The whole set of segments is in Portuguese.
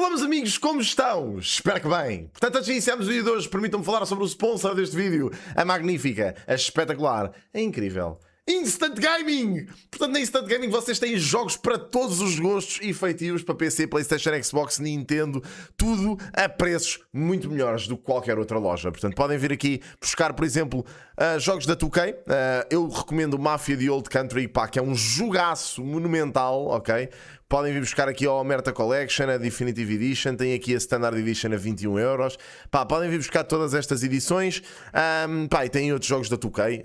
Olá, meus amigos, como estão? Espero que bem. Portanto, antes de iniciarmos o vídeo de hoje, permitam-me falar sobre o sponsor deste vídeo, a magnífica, a espetacular, a incrível Instant Gaming! Portanto, na Instant Gaming vocês têm jogos para todos os gostos e feitios para PC, PlayStation, Xbox, Nintendo, tudo a preços muito melhores do que qualquer outra loja. Portanto, podem vir aqui buscar, por exemplo, jogos da 2K. Eu recomendo o Mafia The Old Country, pá, que é um jogaço monumental, ok? Podem vir buscar aqui a Omerta Collection, a Definitive Edition, tem aqui a Standard Edition a 21€. Pá, podem vir buscar todas estas edições. Pá, e tem outros jogos da 2K,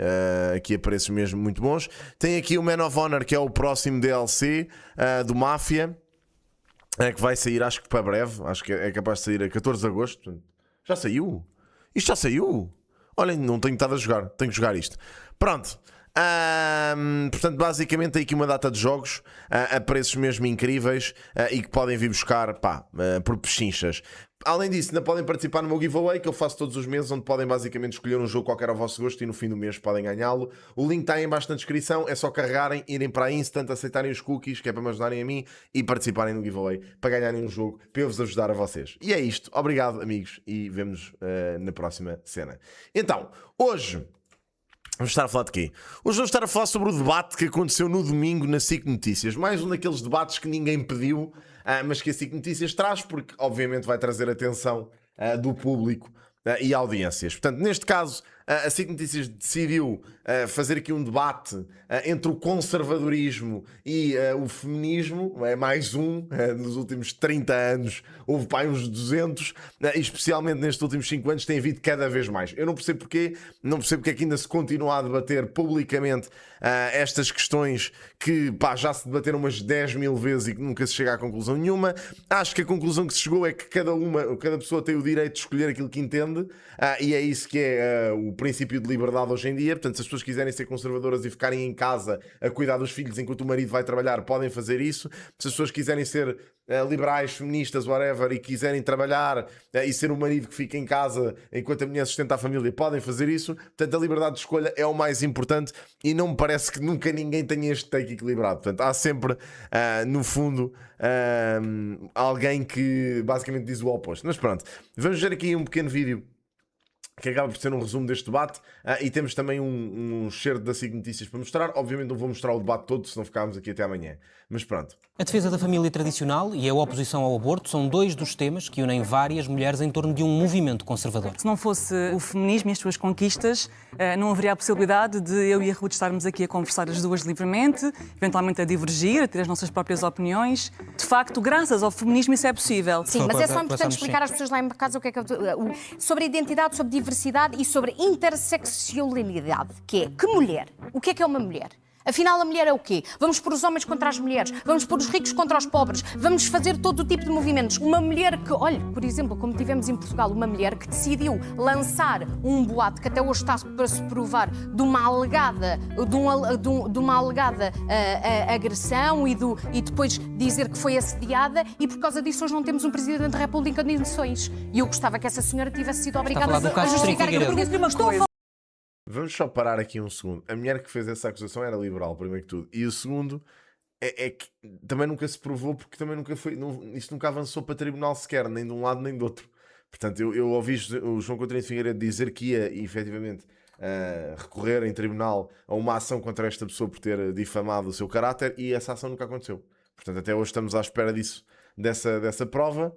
aqui a preços mesmo muito bons. Tem aqui o Man of Honor, que é o próximo DLC do Mafia, que vai sair, acho que para breve. Acho que é capaz de sair a 14 de agosto. Já saiu? Isto já saiu? Olhem, não tenho estado a jogar, tenho que jogar isto. Pronto. Portanto, basicamente tem aqui uma data de jogos a preços mesmo incríveis e que podem vir buscar, pá, por pechinchas. Além disso, ainda podem participar no meu giveaway que eu faço todos os meses, onde podem basicamente escolher um jogo qualquer ao vosso gosto e no fim do mês podem ganhá-lo. O link está aí em baixo na descrição, é só carregarem, irem para a Instant, aceitarem os cookies, que é para me ajudarem a mim, e participarem no giveaway para ganharem um jogo, para eu vos ajudar a vocês. E é isto, obrigado amigos, e vemo-nos na próxima cena. Então, hoje vamos estar a falar de quê? Hoje vamos estar a falar sobre o debate que aconteceu no domingo na SIC Notícias. Mais um daqueles debates que ninguém pediu, mas que a SIC Notícias traz, porque obviamente vai trazer atenção do público e audiências. Portanto, neste caso, a SIC Notícias decidiu fazer aqui um debate entre o conservadorismo e o feminismo. É mais um, nos últimos 30 anos houve pá, uns 200, e especialmente nestes últimos 5 anos tem havido cada vez mais. Eu não percebo porquê, não percebo porque é que ainda se continua a debater publicamente estas questões que pá, já se debateram umas 10.000 vezes e que nunca se chega a conclusão nenhuma. Acho que a conclusão que se chegou é que cada pessoa tem o direito de escolher aquilo que entende, e é isso que é o princípio de liberdade hoje em dia. Portanto, se as pessoas quiserem ser conservadoras e ficarem em casa a cuidar dos filhos enquanto o marido vai trabalhar, podem fazer isso. Se as pessoas quiserem ser liberais, feministas, whatever, e quiserem trabalhar e ser o marido que fica em casa enquanto a mulher sustenta a família, podem fazer isso. Portanto, a liberdade de escolha é o mais importante e não me parece que nunca ninguém tenha este take equilibrado. Portanto, há sempre, no fundo, alguém que basicamente diz o oposto. Mas pronto, vamos ver aqui um pequeno vídeo que acaba por ser um resumo deste debate, e temos também um share da SIC Notícias para mostrar. Obviamente não vou mostrar o debate todo, senão ficámos aqui até amanhã. Mas pronto. A defesa da família tradicional e a oposição ao aborto são dois dos temas que unem várias mulheres em torno de um movimento conservador. Se não fosse o feminismo e as suas conquistas, não haveria a possibilidade de eu e a Ruth estarmos aqui a conversar as duas livremente, eventualmente a divergir, a ter as nossas próprias opiniões. De facto, graças ao feminismo isso é possível. Sim, mas é só importante explicar às pessoas lá em casa o que é sobre a identidade, sobre diversidade e sobre intersexualidade, que é que mulher? O que é uma mulher? Afinal, a mulher é o quê? Vamos pôr os homens contra as mulheres, vamos pôr os ricos contra os pobres, vamos fazer todo o tipo de movimentos. Uma mulher que, olha, por exemplo, como tivemos em Portugal, uma mulher que decidiu lançar um boato que até hoje está para se provar de uma alegada, agressão e depois dizer que foi assediada, e por causa disso hoje não temos um Presidente da República em condições. E eu gostava que essa senhora tivesse sido obrigada a justificar aquilo. Vamos só parar aqui um segundo. A mulher que fez essa acusação era liberal, primeiro que tudo. E o segundo é que também nunca se provou, porque também nunca foi. Isto nunca avançou para tribunal sequer, nem de um lado nem do outro. Portanto, eu ouvi o João Coutinho de Figueiredo dizer que ia efetivamente recorrer em tribunal a uma ação contra esta pessoa por ter difamado o seu caráter, e essa ação nunca aconteceu. Portanto, até hoje estamos à espera dessa prova.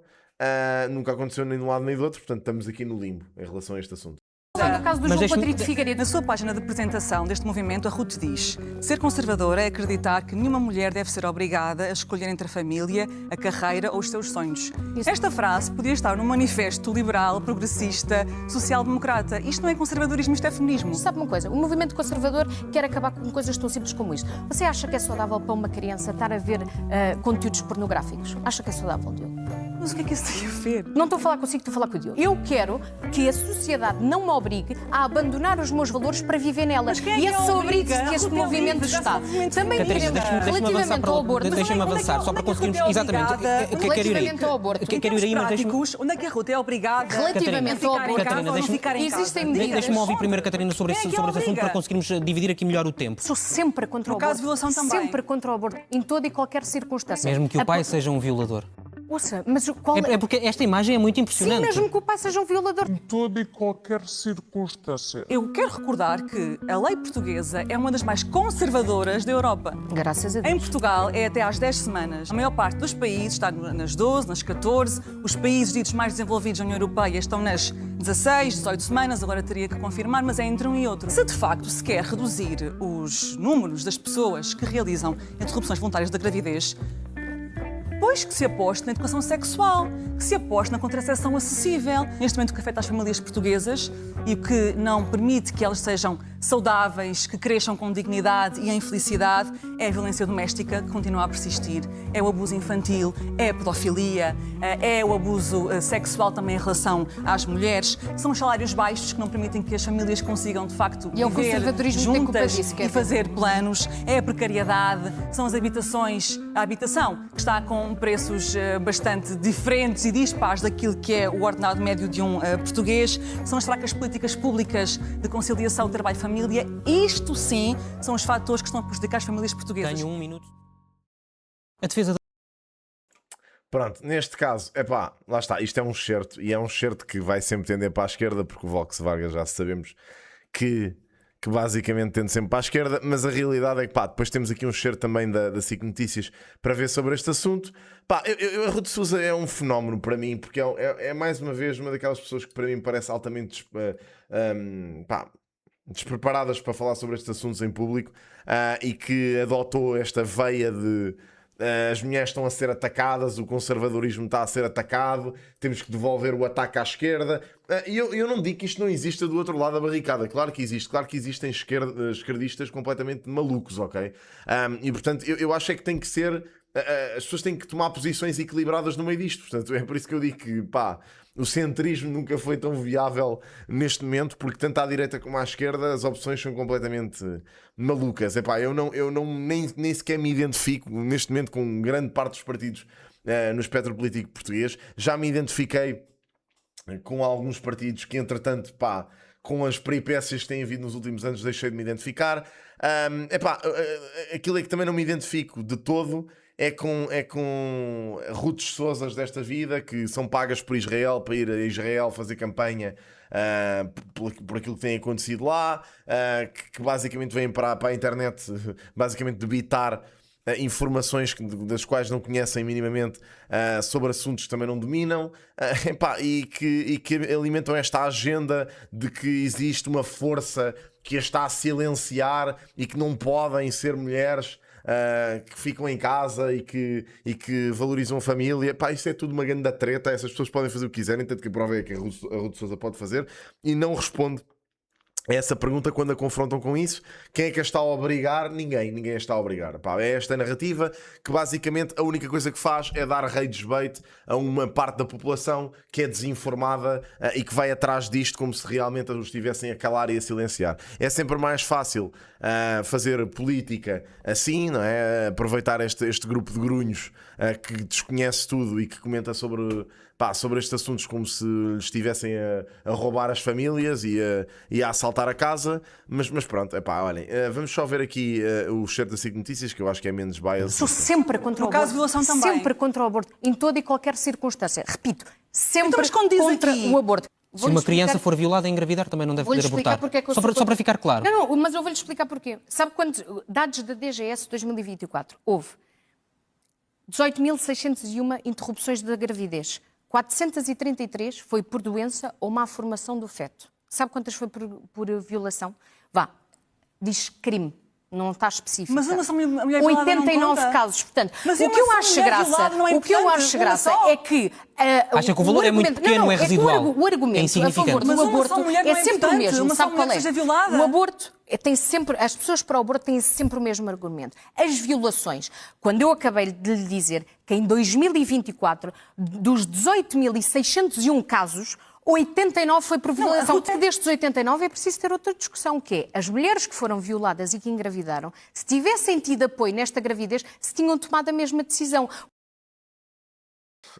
Nunca aconteceu nem de um lado nem do outro. Portanto, estamos aqui no limbo em relação a este assunto. No caso do João Coutinho de Figueiredo. Na sua página de apresentação deste movimento, a Ruth diz: ser conservadora é acreditar que nenhuma mulher deve ser obrigada a escolher entre a família, a carreira ou os seus sonhos. Esta frase podia estar num manifesto liberal, progressista, social-democrata. Isto não é conservadorismo, isto é feminismo. Sabe uma coisa? O movimento conservador quer acabar com coisas tão simples como isto. Você acha que é saudável para uma criança estar a ver conteúdos pornográficos? Acha que é saudável, Diogo? Mas o que é que isso tem a ver? Não estou a falar consigo, estou a falar com o Diogo. Eu quero que a sociedade não me obrigue a abandonar os meus valores para viver nelas. E é sobre isso que este movimento está. Também queremos, relativamente ao aborto... Deixa-me avançar, só para conseguirmos... Exatamente. Relativamente ao aborto... Quero ir aí, mas deixa-me... Onde é que a Ruth é obrigada relativamente ao aborto... Existem medidas... Deixa-me ouvir primeiro, Catarina, sobre esse assunto para conseguirmos dividir aqui melhor o tempo. Sou sempre contra o aborto. No caso de violação também. Sempre contra o aborto, em toda e qualquer circunstância. Mesmo que o pai seja um violador. Ouça, mas qual É porque esta imagem é muito Sim, impressionante. mesmo que o pai seja um violador. Em toda e qualquer circunstância. Eu quero recordar que a lei portuguesa é uma das mais conservadoras da Europa. Graças a Em Deus. Portugal é até às 10 semanas. A maior parte dos países está nas 12, nas 14. Os países ditos mais desenvolvidos da União Europeia estão nas 16, 18 semanas. Agora teria que confirmar, mas é entre um e outro. Se de facto se quer reduzir os números das pessoas que realizam interrupções voluntárias da gravidez, pois que se aposte na educação sexual, que se aposte na contracepção acessível. Neste momento, o que afeta as famílias portuguesas e o que não permite que elas sejam saudáveis, que cresçam com dignidade e em felicidade, é a violência doméstica, que continua a persistir, é o abuso infantil, é a pedofilia, é o abuso sexual também em relação às mulheres. São os salários baixos que não permitem que as famílias consigam, de facto, E é o viver conservadorismo que tem culpa juntas disso, e Kevin. fazer planos, é a precariedade, são as habitações, a habitação, que está com preços bastante diferentes e dispares daquilo que é o ordenado médio de um português, são as fracas políticas públicas de conciliação do trabalho e família. Isto sim são os fatores que estão a prejudicar as famílias portuguesas. Tenho 1 minuto. A defesa da... Pronto, neste caso, epá, lá está, isto é um excerto, e é um excerto que vai sempre tender para a esquerda, porque o Volkswagen já sabemos que basicamente tende sempre para a esquerda, mas a realidade é que, pá, depois temos aqui um excerto também da SIC Notícias para ver sobre este assunto. Pá, a Ruth Sousa é um fenómeno para mim, porque é mais uma vez uma daquelas pessoas que para mim parece altamente despreparadas para falar sobre estes assuntos em público, e que adotou esta veia de as mulheres estão a ser atacadas, o conservadorismo está a ser atacado, temos que devolver o ataque à esquerda. E eu não digo que isto não exista do outro lado da barricada, claro que existem esquerdistas completamente malucos, ok? E portanto eu acho é que tem que ser, as pessoas têm que tomar posições equilibradas no meio disto, portanto é por isso que eu digo que, pá, o centrismo nunca foi tão viável neste momento, porque tanto à direita como à esquerda as opções são completamente malucas. Epá, eu nem sequer me identifico neste momento com grande parte dos partidos no espectro político português. Já me identifiquei com alguns partidos que, entretanto, pá, com as peripécias que têm havido nos últimos anos, deixei de me identificar. Aquilo é que também não me identifico de todo é com Ruth Sousas desta vida, que são pagas por Israel para ir a Israel fazer campanha por aquilo que tem acontecido lá, que basicamente vêm para a internet basicamente debitar informações das quais não conhecem minimamente, sobre assuntos que também não dominam, e que alimentam esta agenda de que existe uma força que a está a silenciar e que não podem ser mulheres que ficam em casa e que valorizam a família. Pá, isso é tudo uma grande treta. Essas pessoas podem fazer o que quiserem, tanto que a prova é que a Ruth Sousa pode fazer, e não responde a essa pergunta quando a confrontam com isso. Quem é que a está a obrigar? Ninguém a está a obrigar. Pá, é esta narrativa que basicamente a única coisa que faz é dar rage bait a uma parte da população que é desinformada e que vai atrás disto como se realmente os estivessem a calar e a silenciar. É sempre mais fácil fazer política assim, não é? Aproveitar este grupo de grunhos que desconhece tudo e que comenta sobre estes assuntos como se lhes estivessem a roubar as famílias e a assaltar a casa, mas pronto, olhem, vamos só ver aqui o excerto da SIC Notícias, que eu acho que é menos bias. Sou sempre contra o No aborto. caso de violação também. Sempre contra o aborto, em toda e qualquer circunstância. Repito, sempre Então, mas como diz contra aqui- o aborto. Se uma criança for violada e engravidar, também não deve Vou-lhe poder explicar abortar. porque é que eu Só sou para ficar claro. Não, mas eu vou-lhe explicar porquê. Sabe quantos dados da DGS 2024? Houve 18.601 interrupções da gravidez. 433 foi por doença ou má formação do feto. Sabe quantas foi por violação? Diz crime. Não está específico. Mas uma mulher violada não 89 conta. casos. Portanto, Mas o que eu acho mulher graça, violada não é o que eu importante, acho uma graça só. é que Acha que o valor é muito argumento- pequeno, é que residual, o argumento é a insignificante. favor do Mas uma aborto só mulher não é é sempre o importante, mesmo. uma só Sabe qual mulher é? seja violada. O aborto tem sempre, as pessoas para o aborto têm sempre o mesmo argumento. As violações. Quando eu acabei de lhe dizer que em 2024, dos 18.601 casos, 89 foi por violação. Destes 89 é preciso ter outra discussão, que é as mulheres que foram violadas e que engravidaram, se tivessem tido apoio nesta gravidez, se tinham tomado a mesma decisão.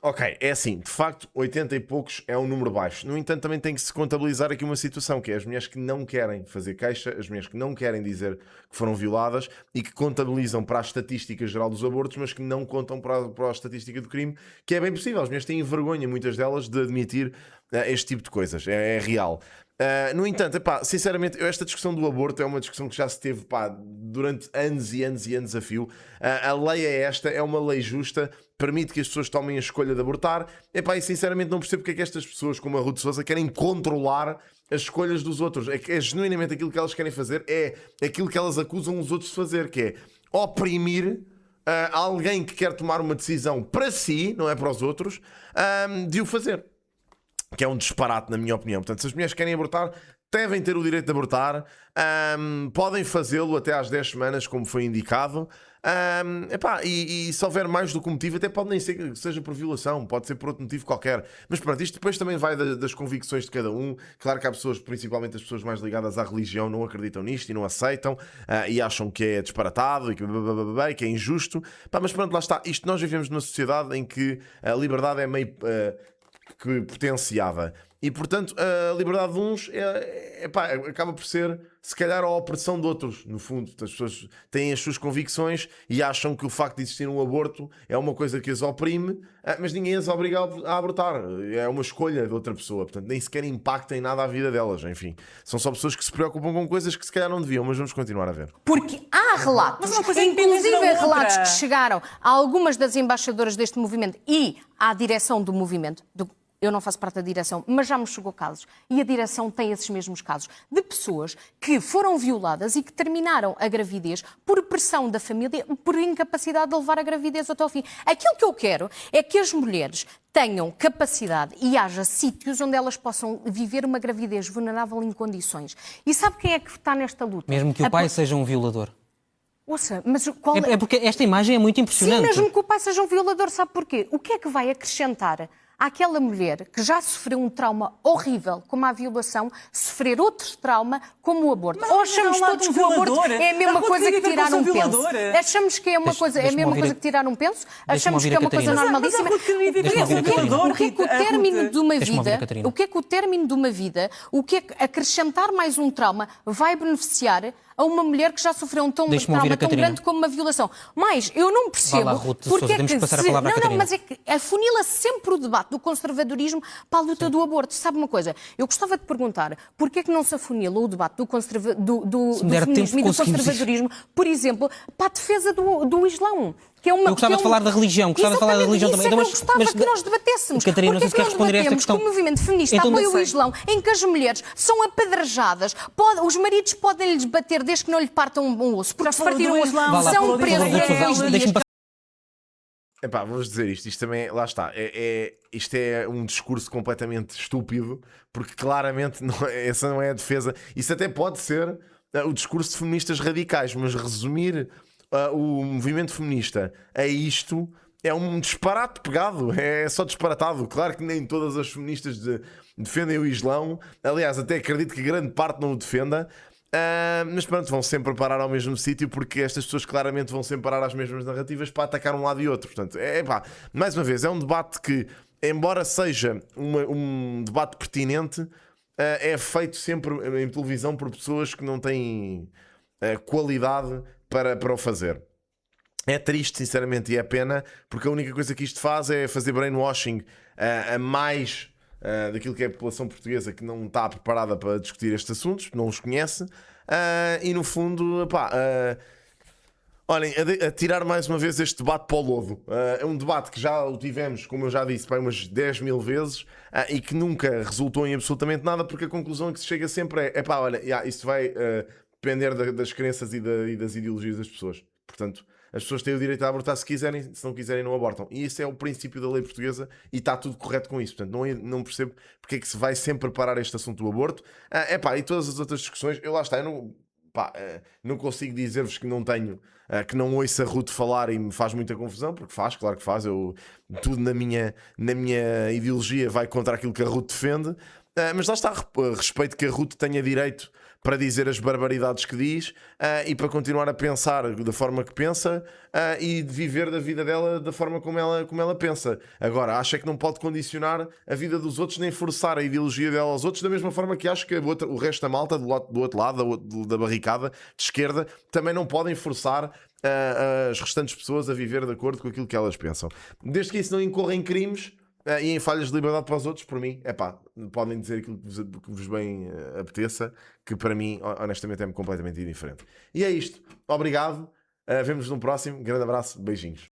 Ok, é assim, de facto, 80 e poucos é um número baixo. No entanto, também tem que se contabilizar aqui uma situação, que é as mulheres que não querem fazer queixa, as mulheres que não querem dizer que foram violadas e que contabilizam para a estatística geral dos abortos, mas que não contam para a estatística do crime, que é bem possível. As mulheres têm vergonha, muitas delas, de admitir este tipo de coisas. É real. No entanto, epá, sinceramente, esta discussão do aborto é uma discussão que já se teve durante anos e anos e anos a fio. A lei é esta, é uma lei justa, permite que as pessoas tomem a escolha de abortar. Epá, e sinceramente não percebo porque é que estas pessoas, como a Ruth Sousa, querem controlar as escolhas dos outros. É genuinamente aquilo que elas querem fazer, é aquilo que elas acusam os outros de fazer, que é oprimir alguém que quer tomar uma decisão para si, não é para os outros, de o fazer. Que é um disparate, na minha opinião. Portanto, se as mulheres querem abortar, devem ter o direito de abortar. Podem fazê-lo até às 10 semanas, como foi indicado. E se houver mais do que um motivo, até pode nem ser que seja por violação, pode ser por outro motivo qualquer. Mas pronto, isto depois também vai das convicções de cada um. Claro que há pessoas, principalmente as pessoas mais ligadas à religião, não acreditam nisto e não aceitam e acham que é disparatado e que é injusto. Mas pronto, lá está. Isto, nós vivemos numa sociedade em que a liberdade é meio que potenciada. E portanto a liberdade de uns acaba por ser, se calhar, a opressão de outros. No fundo, as pessoas têm as suas convicções e acham que o facto de existir um aborto é uma coisa que as oprime, mas ninguém as obriga a abortar. É uma escolha de outra pessoa, portanto nem sequer impacta em nada a vida delas. Enfim, são só pessoas que se preocupam com coisas que se calhar não deviam, mas vamos continuar a ver. Porque há relatos, Mas uma coisa independente inclusive da outra. relatos que chegaram a algumas das embaixadoras deste movimento e à direção do movimento. Eu não faço parte da direção, mas já me chegou casos. E a direção tem esses mesmos casos. De pessoas que foram violadas e que terminaram a gravidez por pressão da família, por incapacidade de levar a gravidez até ao fim. Aquilo que eu quero é que as mulheres tenham capacidade e haja sítios onde elas possam viver uma gravidez vulnerável em condições. E sabe quem é que está nesta luta? Mesmo que o pai seja um violador. Ouça, mas qual É porque esta imagem é muito impressionante. Sim, mesmo que o pai seja um violador, sabe porquê? O que é que vai acrescentar àquela mulher que já sofreu um trauma horrível, como a violação, sofrer outro trauma, como o aborto? Ou achamos todos que o aborto é a mesma coisa que tirar um penso? Achamos que é uma coisa, é a mesma coisa que tirar um penso? Achamos que é uma coisa normalíssima? O que é que o término de uma vida, o que é que o término de uma vida, o que é que acrescentar mais um trauma vai beneficiar a uma mulher que já sofreu um trauma tão grande como uma violação? Mas eu não percebo porque é que não, mas é que afunila sempre o debate do conservadorismo para a luta do aborto. Sabe uma coisa? Eu gostava de perguntar porque é que não se afunila o debate do feminismo e do conservadorismo, por exemplo, para a defesa do Islão. Eu gostava de falar da religião, gostava de falar da religião também. Eu gostava que nós debatêssemos. Catarina, não sei se quer responder a esta questão. Que o movimento feminista apoia o Islão, em que as mulheres são apedrejadas, os maridos podem lhes bater desde que não lhe partam um osso, porque se partiram um osso são presos. Vamos dizer isto também, lá está, isto é um discurso completamente estúpido, porque claramente essa não é a defesa. Isso até pode ser o discurso de feministas radicais, mas resumir o movimento feminista a isto é um disparate pegado, é só disparatado. Claro que nem todas as feministas defendem o Islão, aliás, até acredito que grande parte não o defenda. Mas pronto, vão sempre parar ao mesmo sítio, porque estas pessoas claramente vão sempre parar às mesmas narrativas para atacar um lado e outro. Portanto, mais uma vez, é um debate que, embora seja um debate pertinente, é feito sempre em televisão por pessoas que não têm qualidade para o fazer. É triste, sinceramente, e é pena, porque a única coisa que isto faz é fazer brainwashing a mais daquilo que é a população portuguesa, que não está preparada para discutir estes assuntos, não os conhece, e no fundo, olhem, a tirar mais uma vez este debate para o lodo. É um debate que já o tivemos, como eu já disse, umas 10 mil vezes, e que nunca resultou em absolutamente nada, porque a conclusão que se chega sempre é olha, isto vai depender das crenças e das ideologias das pessoas. Portanto, as pessoas têm o direito a abortar se quiserem, se não quiserem não abortam. E isso é o princípio da lei portuguesa e está tudo correto com isso. Portanto, não percebo porque é que se vai sempre parar este assunto do aborto. E todas as outras discussões, eu não consigo dizer-vos que não tenho, que não ouço a Ruth falar e me faz muita confusão, porque faz, claro que faz. Tudo na minha ideologia vai contra aquilo que a Ruth defende. Mas lá está, respeito que a Ruth tenha direito para dizer as barbaridades que diz e para continuar a pensar da forma que pensa e de viver da vida dela da forma como ela pensa. Agora, acha que não pode condicionar a vida dos outros nem forçar a ideologia dela aos outros, da mesma forma que acho que o resto da malta do outro lado da barricada de esquerda também não podem forçar as restantes pessoas a viver de acordo com aquilo que elas pensam. Desde que isso não incorra em crimes e em falhas de liberdade para os outros, por mim, podem dizer aquilo que vos bem apeteça, que para mim, honestamente, é completamente indiferente. E é isto. Obrigado. Vemo-nos no próximo. Grande abraço. Beijinhos.